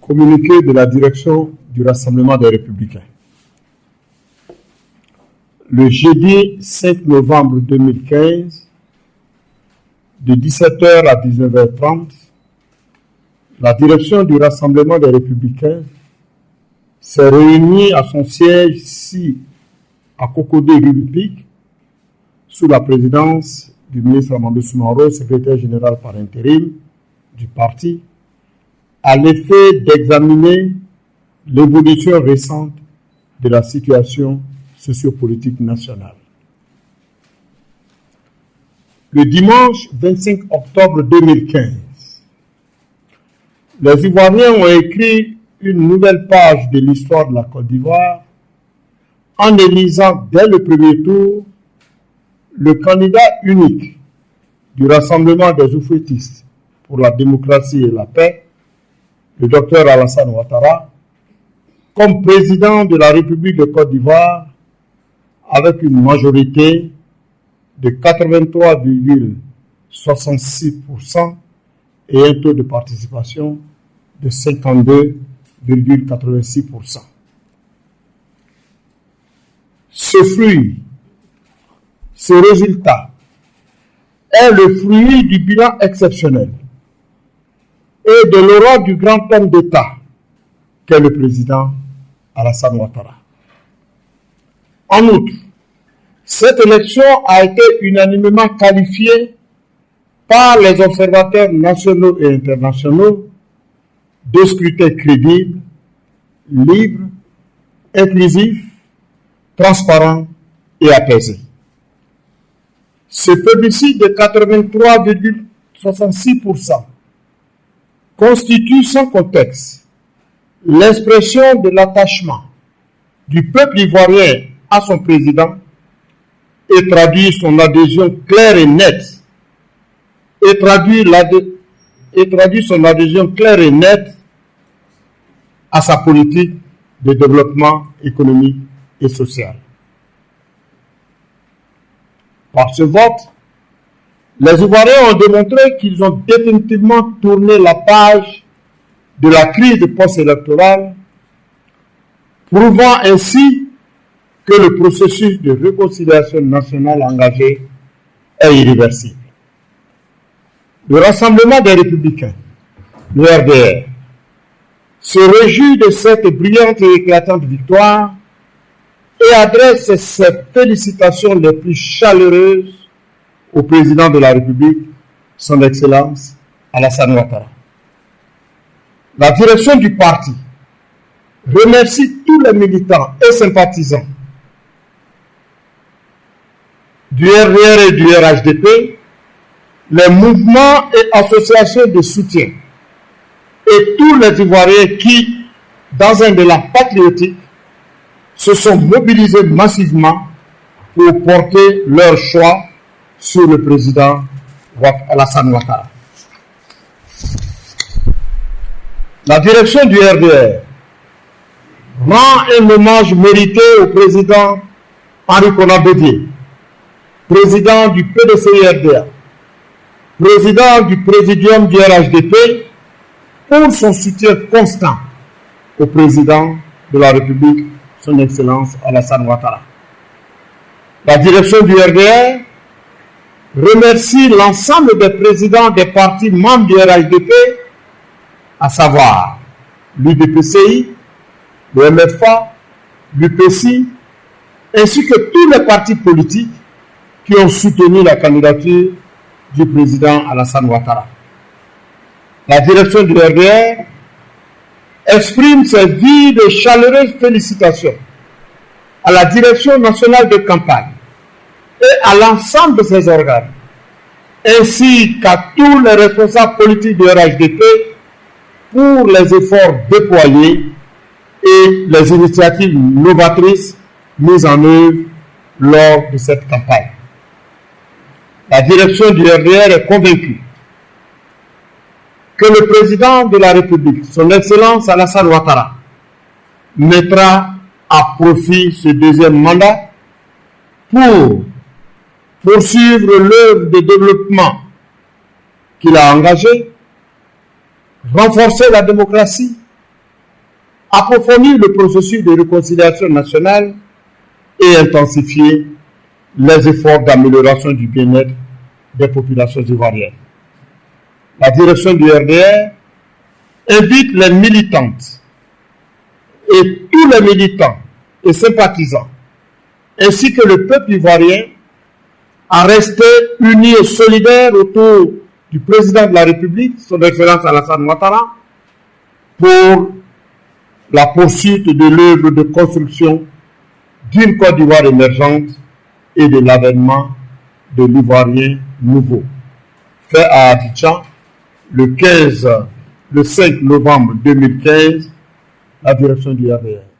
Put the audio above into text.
Communiqué de la direction du Rassemblement des Républicains. Le jeudi 5 novembre 2015, de 17h à 19h30, la direction du Rassemblement des Républicains s'est réunie à son siège ici à Cocody-Rue-du-Pic, sous la présidence du ministre Amadou Soumaoro, secrétaire général par intérim du parti, à l'effet d'examiner l'évolution récente de la situation sociopolitique nationale. Le dimanche 25 octobre 2015, les Ivoiriens ont écrit une nouvelle page de l'histoire de la Côte d'Ivoire en élisant dès le premier tour le candidat unique du Rassemblement des Oufouettistes pour la démocratie et la paix, le Dr Alassane Ouattara, comme président de la République de Côte d'Ivoire avec une majorité de 83,66% et un taux de participation de 52,86%. Ce résultat est le fruit du bilan exceptionnel et de l'aura du grand homme d'État qu'est le président Alassane Ouattara. En outre, cette élection a été unanimement qualifiée par les observateurs nationaux et internationaux de scrutin crédible, libre, inclusif, transparent et apaisé. Ce plébiscite de 83,66% constitue sans contexte l'expression de l'attachement du peuple ivoirien à son président et traduit son adhésion claire et nette à sa politique de développement économique et social. Par ce vote, les Ivoiriens ont démontré qu'ils ont définitivement tourné la page de la crise post-électorale, prouvant ainsi que le processus de réconciliation nationale engagé est irréversible. Le Rassemblement des Républicains, le RDR, se réjouit de cette brillante et éclatante victoire et adresse ses félicitations les plus chaleureuses au président de la République, son Excellence Alassane Ouattara. La direction du parti remercie tous les militants et sympathisants du RDR et du RHDP, les mouvements et associations de soutien et tous les Ivoiriens qui, dans un élan patriotique, se sont mobilisés massivement pour porter leur choix sur le président Alassane Ouattara. La direction du RDR rend un hommage mérité au président Henri Konan Bédié, président du PDCI-RDA, président du Présidium du RHDP, pour son soutien constant au président de la République, son Excellence Alassane Ouattara. La direction du RDR remercie l'ensemble des présidents des partis membres du RHDP, à savoir l'UDPCI, le MFA, l'UPCI, ainsi que tous les partis politiques qui ont soutenu la candidature du président Alassane Ouattara. La direction du RDR exprime ses vives et chaleureuses félicitations à la direction nationale de campagne et à l'ensemble de ses organes, ainsi qu'à tous les responsables politiques du RHDP pour les efforts déployés et les initiatives novatrices mises en œuvre lors de cette campagne. La direction du RDR est convaincue que le président de la République, son Excellence Alassane Ouattara, mettra à profit ce deuxième mandat pour poursuivre l'œuvre de développement qu'il a engagée, renforcer la démocratie approfondir le processus de réconciliation nationale et intensifier les efforts d'amélioration du bien-être des populations ivoiriennes. La direction du RDR invite les militantes et tous les militants et sympathisants, ainsi que le peuple ivoirien, à rester unis et solidaires autour du président de la République, son Excellence Alassane Ouattara, pour la poursuite de l'œuvre de construction d'une Côte d'Ivoire émergente et de l'avènement de l'Ivoirien nouveau. Fait à Abidjan le 5 novembre 2015, la direction du RDR.